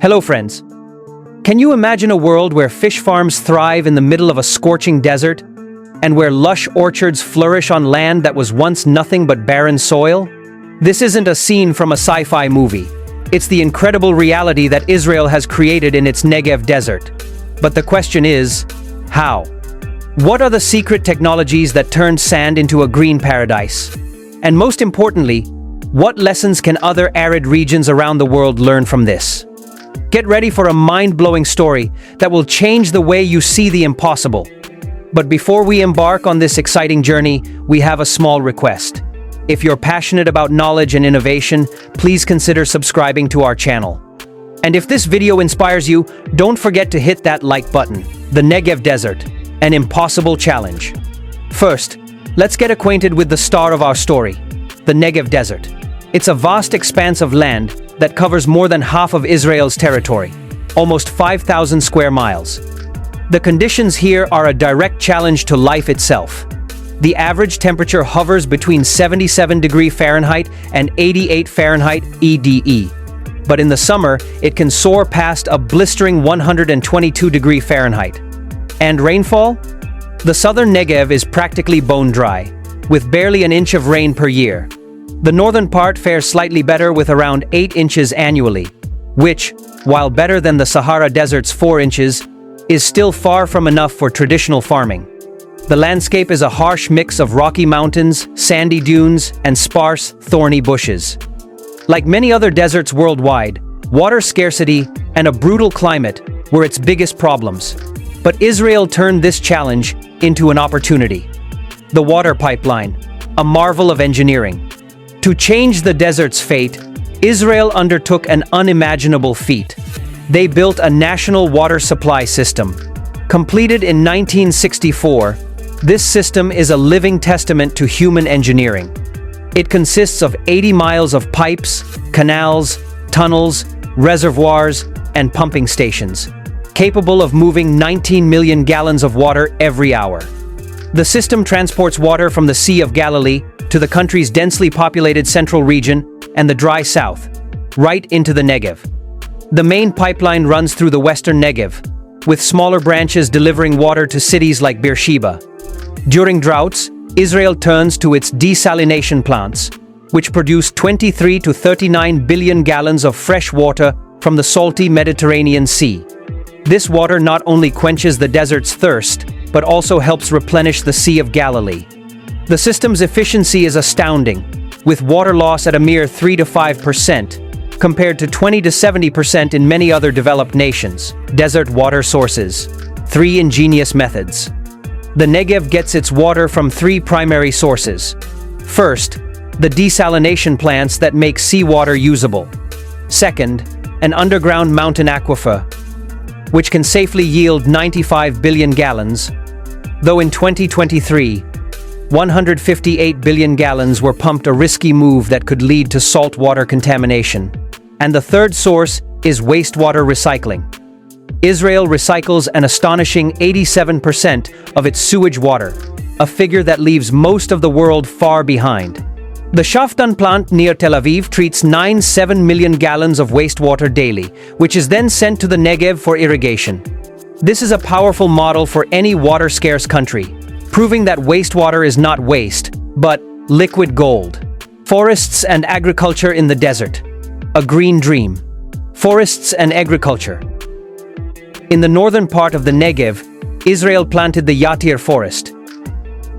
Hello friends. Can you imagine a world where fish farms thrive in the middle of a scorching desert, and where lush orchards flourish on land that was once nothing but barren soil? This isn't a scene from a sci-fi movie. It's the incredible reality that Israel has created in its Negev desert. But the question is, how? What are the secret technologies that turned sand into a green paradise? And most importantly, what lessons can other arid regions around the world learn from this? Get ready for a mind-blowing story that will change the way you see the impossible. But before we embark on this exciting journey, we have a small request. If you're passionate about knowledge and innovation, please consider subscribing to our channel. And if this video inspires you, don't forget to hit that like button. The Negev Desert, an impossible challenge. First, let's get acquainted with the star of our story, the Negev Desert. It's a vast expanse of land that covers more than half of Israel's territory, almost 5,000 square miles. The conditions here are a direct challenge to life itself. The average temperature hovers between 77 degrees Fahrenheit and 88 Fahrenheit EDE. But in the summer, it can soar past a blistering 122 degrees Fahrenheit. And rainfall? The southern Negev is practically bone dry, with barely an inch of rain per year. The northern part fares slightly better with around 8 inches annually, which, while better than the Sahara Desert's 4 inches, is still far from enough for traditional farming. The landscape is a harsh mix of rocky mountains, sandy dunes, and sparse, thorny bushes. Like many other deserts worldwide, water scarcity and a brutal climate were its biggest problems. But Israel turned this challenge into an opportunity. The water pipeline, a marvel of engineering. To change the desert's fate, Israel undertook an unimaginable feat. They built a national water supply system. Completed in 1964, this system is a living testament to human engineering. It consists of 80 miles of pipes, canals, tunnels, reservoirs, and pumping stations, capable of moving 19 million gallons of water every hour. The system transports water from the Sea of Galilee to the country's densely populated central region and the dry south, right into the Negev. The main pipeline runs through the western Negev, with smaller branches delivering water to cities like Beersheba. During droughts, Israel turns to its desalination plants, which produce 23 to 39 billion gallons of fresh water from the salty Mediterranean Sea. This water not only quenches the desert's thirst, but also helps replenish the Sea of Galilee. The system's efficiency is astounding, with water loss at a mere 3 to 5%, compared to 20 to 70% in many other developed nations. Desert water sources. 3 ingenious methods. The Negev gets its water from 3 primary sources. First, the desalination plants that make seawater usable. Second, an underground mountain aquifer, which can safely yield 95 billion gallons, though in 2023, 158 billion gallons were pumped, a risky move that could lead to saltwater contamination. And the third source is wastewater recycling. Israel recycles an astonishing 87% of its sewage water, a figure that leaves most of the world far behind. The Shaftan plant near Tel Aviv treats 7 million gallons of wastewater daily, which is then sent to the Negev for irrigation. This is a powerful model for any water-scarce country, proving that wastewater is not waste, but liquid gold. Forests and agriculture in the desert. A green dream. Forests and agriculture. In the northern part of the Negev, Israel planted the Yatir forest.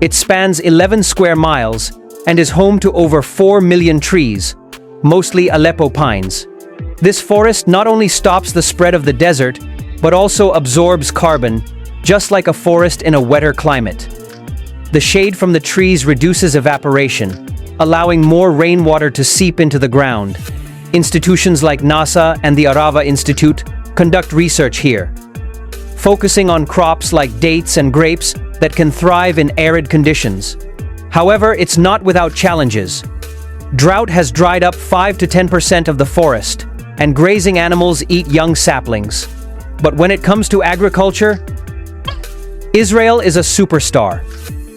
It spans 11 square miles and is home to over 4 million trees, mostly Aleppo pines. This forest not only stops the spread of the desert, but also absorbs carbon, just like a forest in a wetter climate. The shade from the trees reduces evaporation, allowing more rainwater to seep into the ground. Institutions like NASA and the Arava Institute conduct research here, focusing on crops like dates and grapes that can thrive in arid conditions. However, it's not without challenges. Drought has dried up 5 to 10% of the forest, and grazing animals eat young saplings. But when it comes to agriculture, Israel is a superstar.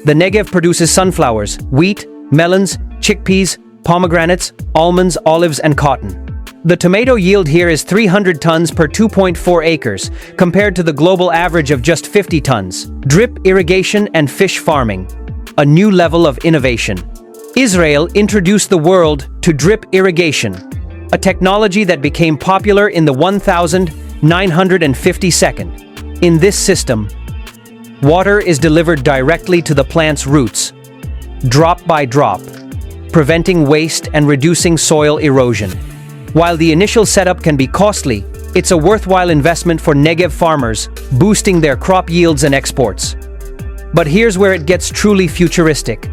The Negev produces sunflowers, wheat, melons, chickpeas, pomegranates, almonds, olives, and cotton. The tomato yield here is 300 tons per 2.4 acres, compared to the global average of just 50 tons. Drip irrigation and fish farming. A new level of innovation. Israel introduced the world to drip irrigation, a technology that became popular in the 1952nd. In this system, water is delivered directly to the plant's roots, drop by drop, preventing waste and reducing soil erosion. While the initial setup can be costly, it's a worthwhile investment for Negev farmers, boosting their crop yields and exports. But here's where it gets truly futuristic.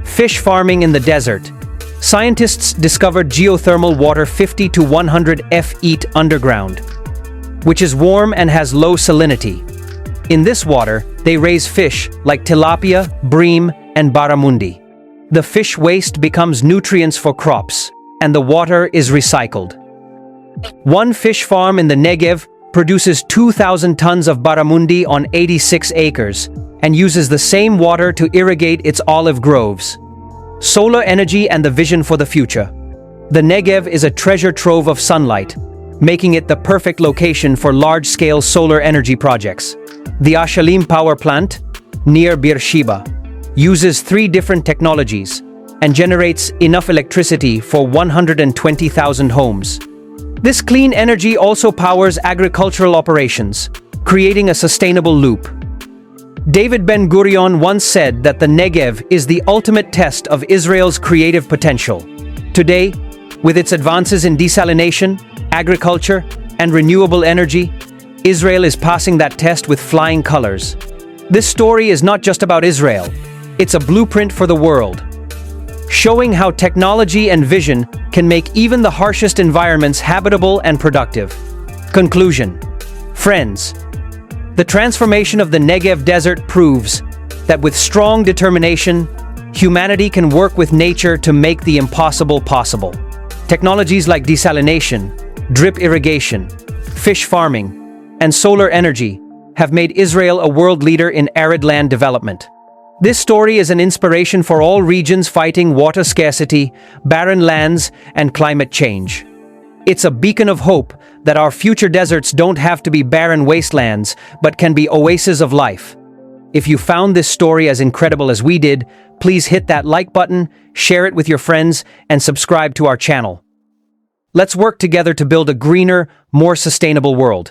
Fish farming in the desert. Scientists discovered geothermal water 50 to 100 feet underground, which is warm and has low salinity. In this water, they raise fish like tilapia, bream, and barramundi. The fish waste becomes nutrients for crops, and the water is recycled. One fish farm in the Negev produces 2,000 tons of barramundi on 86 acres and uses the same water to irrigate its olive groves. Solar energy and the vision for the future. The Negev is a treasure trove of sunlight, making it the perfect location for large-scale solar energy projects. The Ashalim power plant, near Beersheba, uses 3 different technologies and generates enough electricity for 120,000 homes. This clean energy also powers agricultural operations, creating a sustainable loop. David Ben-Gurion once said that the Negev is the ultimate test of Israel's creative potential. Today, with its advances in desalination, agriculture, and renewable energy, Israel is passing that test with flying colors. This story is not just about Israel, it's a blueprint for the world, showing how technology and vision can make even the harshest environments habitable and productive. Conclusion. Friends, the transformation of the Negev desert proves that with strong determination, humanity can work with nature to make the impossible possible. Technologies like desalination, drip irrigation, fish farming, and solar energy have made Israel a world leader in arid land development. This story is an inspiration for all regions fighting water scarcity, barren lands, and climate change. It's a beacon of hope that our future deserts don't have to be barren wastelands, but can be oases of life. If you found this story as incredible as we did, please hit that like button, share it with your friends, and subscribe to our channel. Let's work together to build a greener, more sustainable world.